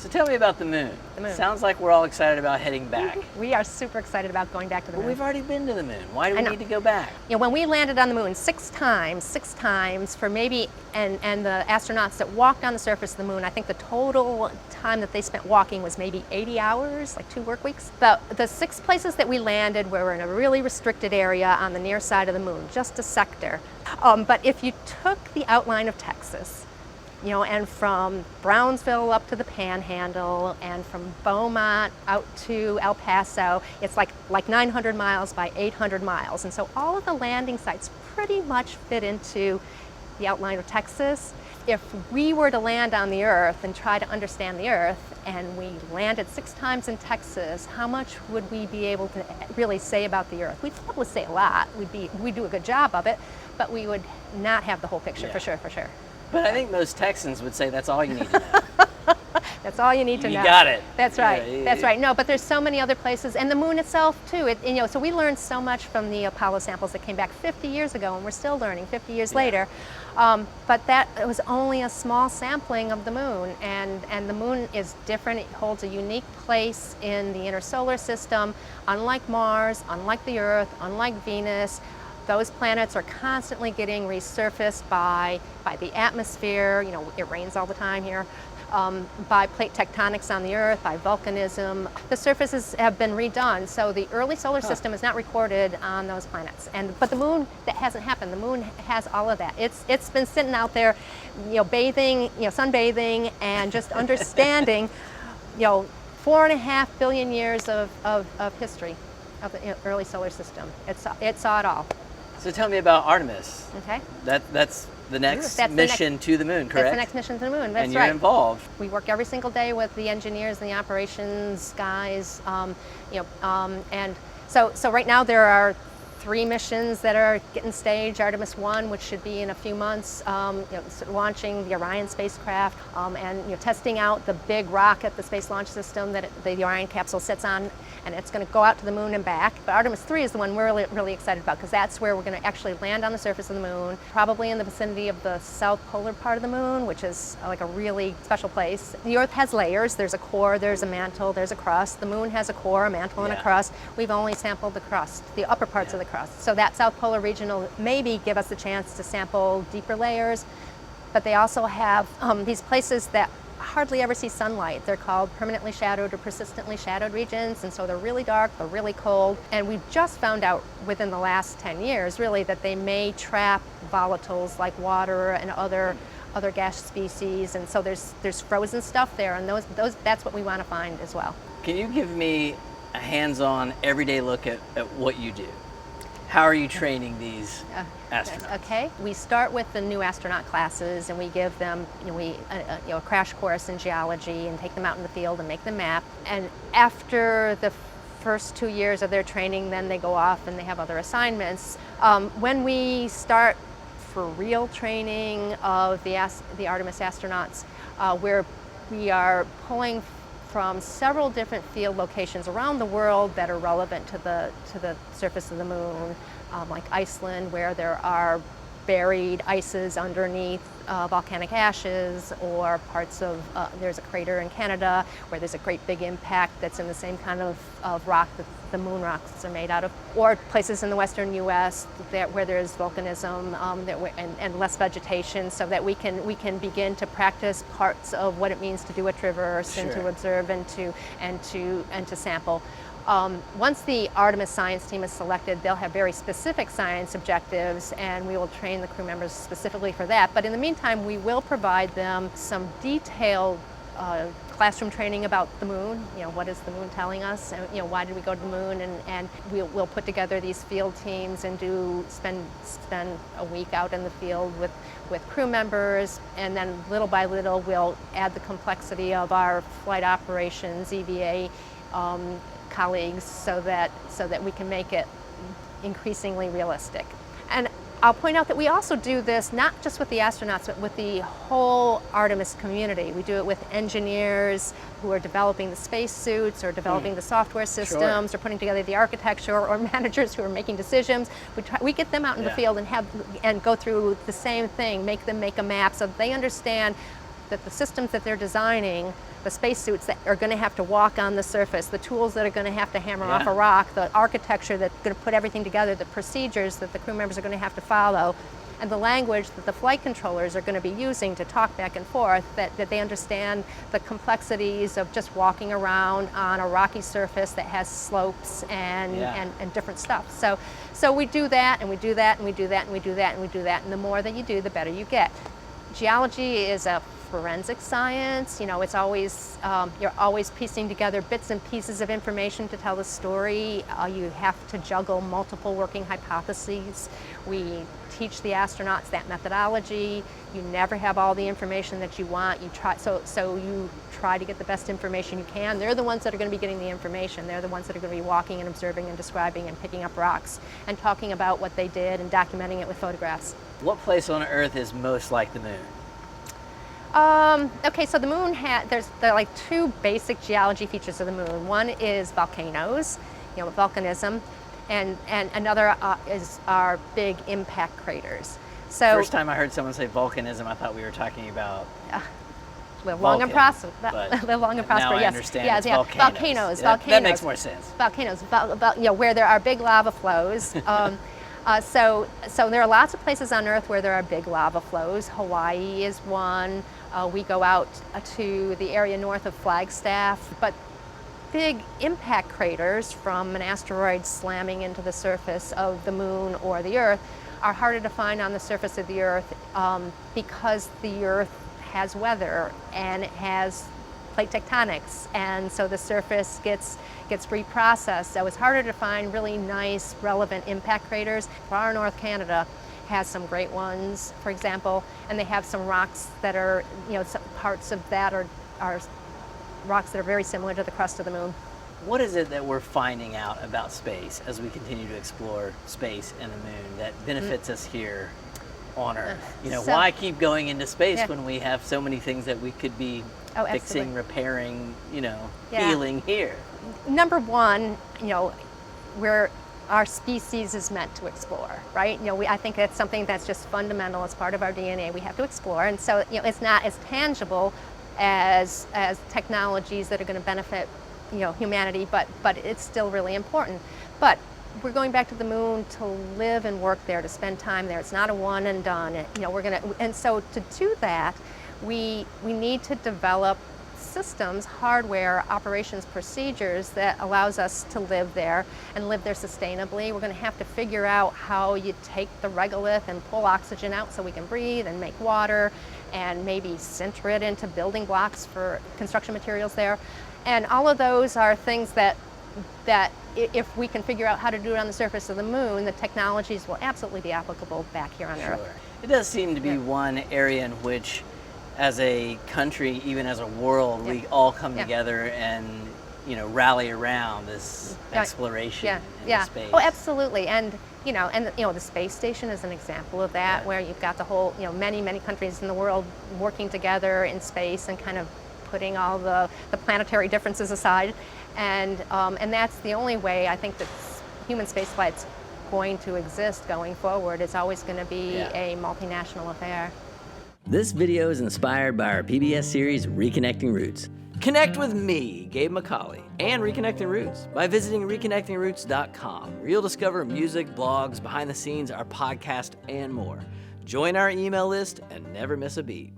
So tell me about the moon. The moon. Sounds like we're all excited about heading back. We are super excited about going back to the But moon. we've already been to the moon. Why do we I know. need to go back? You know, when we landed on the moon six times for maybe, and the astronauts that walked on the surface of the moon, I think the total time that they spent walking was maybe 80 hours, like 2 work weeks. The 6 places that we landed were in a really restricted area on the near side of the moon, just a sector. But if you took the outline of Texas, you know, and from Brownsville up to the Panhandle, and from Beaumont out to El Paso, it's like 900 miles by 800 miles. And so all of the landing sites pretty much fit into the outline of Texas. If we were to land on the Earth and try to understand the Earth, and we landed 6 times in Texas, how much would we be able to really say about the Earth? We'd probably say a lot. We'd do a good job of it, but we would not have the whole picture, for sure. But I think most Texans would say that's all you need to know. That's all you need to know. You got it. That's right. Yeah, That's right. No, but there's so many other places, and the moon itself too. You know, so we learned so much from the Apollo samples that came back 50 years ago, and we're still learning 50 years later. But it was only a small sampling of the moon, and the moon is different. It holds a unique place in the inner solar system. Unlike Mars, unlike the Earth, unlike Venus, those planets are constantly getting resurfaced by the atmosphere. You know, it rains all the time here. By plate tectonics on the Earth, by volcanism. The surfaces have been redone, so the early solar system is not recorded on those planets. But the moon, that hasn't happened. The moon has all of that. It's been sitting out there, you know, bathing, you know, sunbathing, and just understanding, you know, 4.5 billion years of history of the early solar system. It saw it all. So tell me about Artemis. Okay. That's the next mission to the moon, correct? That's the next mission to the moon. That's and you're right. involved. We work every single day with the engineers and the operations guys. And so right now there are 3 missions that are getting staged. Artemis 1, which should be in a few months, launching the Orion spacecraft, and testing out the big rocket, the Space Launch System that the Orion capsule sits on, and it's going to go out to the moon and back. But Artemis 3 is the one we're really excited about, because that's where we're going to actually land on the surface of the moon, probably in the vicinity of the south polar part of the moon, which is like a really special place. The Earth has layers. There's a core, there's a mantle, there's a crust. The moon has a core, a mantle, and a crust. We've only sampled the crust, the upper parts of the crust. So that south polar region will maybe give us a chance to sample deeper layers, but they also have these places that hardly ever see sunlight. They're called permanently shadowed or persistently shadowed regions, and so they're really dark, they're really cold, and we've just found out within the last 10 years really that they may trap volatiles like water and other gas species, and so there's frozen stuff there, and that's what we want to find as well. Can you give me a hands-on everyday look at what you do? How are you training these astronauts? Okay, we start with the new astronaut classes, and we give them a crash course in geology and take them out in the field and make them map. And after the first 2 years of their training, then they go off and they have other assignments. When we start for real training of the Artemis astronauts, we are pulling from several different field locations around the world that are relevant to the surface of the moon, like Iceland, where there are buried ices underneath volcanic ashes, or parts of, there's a crater in Canada where there's a great big impact that's in the same kind of rock that the moon rocks are made out of, or places in the western U.S. where there's volcanism and less vegetation, so that we can begin to practice parts of what it means to do a traverse and to observe and to sample. Once the Artemis science team is selected, they'll have very specific science objectives, and we will train the crew members specifically for that. But in the meantime, we will provide them some detailed classroom training about the moon. You know, what is the moon telling us? And, you know, why did we go to the moon? And we'll put together these field teams and spend a week out in the field with crew members, and then little by little we'll add the complexity of our flight operations, EVA colleagues, so that we can make it increasingly realistic. And I'll point out that we also do this not just with the astronauts, but with the whole Artemis community. We do it with engineers who are developing the spacesuits, or developing the software systems, or putting together the architecture, or managers who are making decisions. We get them out in the field and go through the same thing, make them make a map so that they understand that the systems that they're designing, the spacesuits that are going to have to walk on the surface, the tools that are going to have to hammer off a rock, the architecture that's going to put everything together, the procedures that the crew members are going to have to follow, and the language that the flight controllers are going to be using to talk back and forth, that they understand the complexities of just walking around on a rocky surface that has slopes and different stuff. So we do that, and we do that, and we do that, and we do that, and we do that, and the more that you do, the better you get. Geology is a forensic science. It's always, you're always piecing together bits and pieces of information to tell the story. You have to juggle multiple working hypotheses. We teach the astronauts that methodology. You never have all the information that you want. You try to get the best information you can. They're the ones that are going to be getting the information. They're the ones that are going to be walking and observing and describing and picking up rocks and talking about what they did and documenting it with photographs. What place on Earth is most like the moon? Okay, so the moon there are like two basic geology features of the moon. One is volcanoes, volcanism, and another is our big impact craters. So first time I heard someone say volcanism, I thought we were talking about live long and prosper. Live long and prosper. Now yes. I understand. Yes, it's yeah. Volcanoes. Volcanoes. That makes more sense. Volcanoes. Where there are big lava flows. So there are lots of places on Earth where there are big lava flows. Hawaii is one. We go out to the area north of Flagstaff, but big impact craters from an asteroid slamming into the surface of the moon or the Earth are harder to find on the surface of the Earth because the Earth has weather and it has plate tectonics, and so the surface gets reprocessed. So it's harder to find really nice, relevant impact craters. Far North Canada has some great ones, for example, and they have some rocks that are, some parts of that are rocks that are very similar to the crust of the moon. What is it that we're finding out about space as we continue to explore space and the moon that benefits us here on Earth? Why keep going into space when we have so many things that we could be fixing, repairing, healing here? Number one, where our species is meant to explore, right? I think that's something that's just fundamental. It's part of our DNA. We have to explore, and so it's not as tangible as technologies that are going to benefit humanity, but it's still really important. But we're going back to the moon to live and work there, to spend time there. It's not a one and done. And so to do that, we need to develop systems, hardware, operations, procedures that allows us to live there and live there sustainably. We're going to have to figure out how you take the regolith and pull oxygen out so we can breathe and make water, and maybe sinter it into building blocks for construction materials there. And all of those are things that if we can figure out how to do it on the surface of the moon, the technologies will absolutely be applicable back here on Earth. It does seem to be one area in which, as a country, even as a world, we all come together and rally around this exploration into space. Oh, absolutely. And the space station is an example of that, where you've got the whole many countries in the world working together in space and kind of putting all the planetary differences aside, and that's the only way I think that human spaceflight's going to exist going forward. It's always going to be a multinational affair. This video is inspired by our PBS series, Reconnecting Roots. Connect with me, Gabe McCauley, and Reconnecting Roots by visiting reconnectingroots.com, where you'll discover music, blogs, behind the scenes, our podcast, and more. Join our email list and never miss a beat.